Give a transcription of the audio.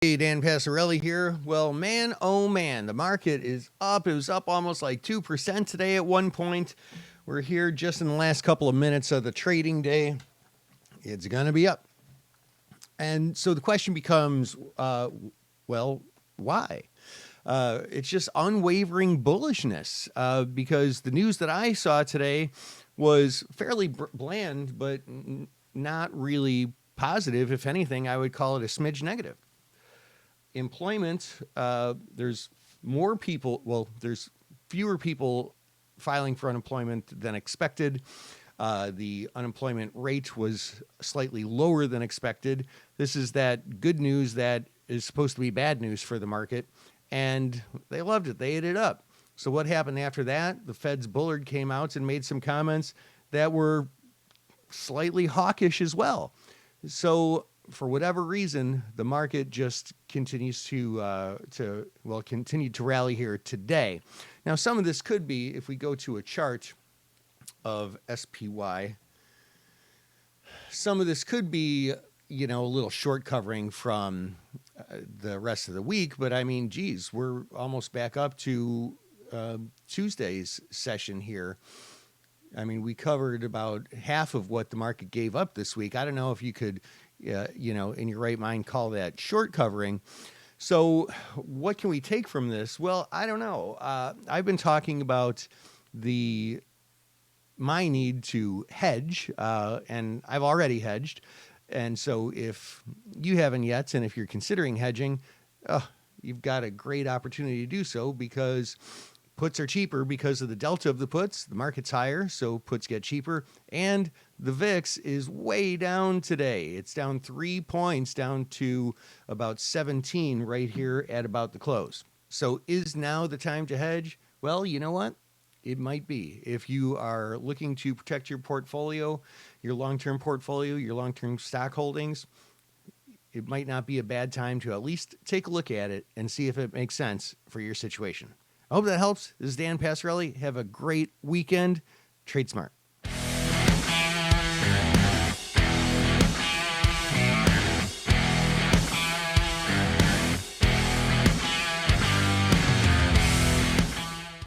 Hey, Dan Passarelli here. Well, man, oh man, the market is up. It was up almost like 2% today at one point. We're here just in the last couple of minutes of the trading day. It's going to be up. And so the question becomes, well, why? It's just unwavering bullishness because the news that I saw today was fairly bland, but not really positive. If anything, I would call it a smidge negative. Employment, there's more people, well, there's fewer people filing for unemployment than expected. The unemployment rate was slightly lower than expected. This is that good news that is supposed to be bad news for the market, and they loved it. They ate it up. So what happened after that? The Fed's Bullard came out and made some comments that were slightly hawkish as well. So for whatever reason, the market just continues to continue to rally here today. Now, some of this could be, if we go to a chart of SPY, some of this could be, a little short covering from the rest of the week. But I mean, geez, we're almost back up to Tuesday's session here. I mean, we covered about half of what the market gave up this week. I don't know if you could, in your right mind, call that short covering. So what can we take from this? Well, I don't know. I've been talking about my need to hedge, and I've already hedged. And so if you haven't yet, and if you're considering hedging, you've got a great opportunity to do so, because puts are cheaper because of the delta of the puts. The market's higher, so puts get cheaper. And the VIX is way down today. It's down 3 points, down to about 17 right here at about the close. So is now the time to hedge? Well, you know what? It might be. If you are looking to protect your portfolio, your long-term portfolio, your long-term stock holdings, it might not be a bad time to at least take a look at it and see if it makes sense for your situation. I hope that helps. This is Dan Passarelli. Have a great weekend. Trade smart.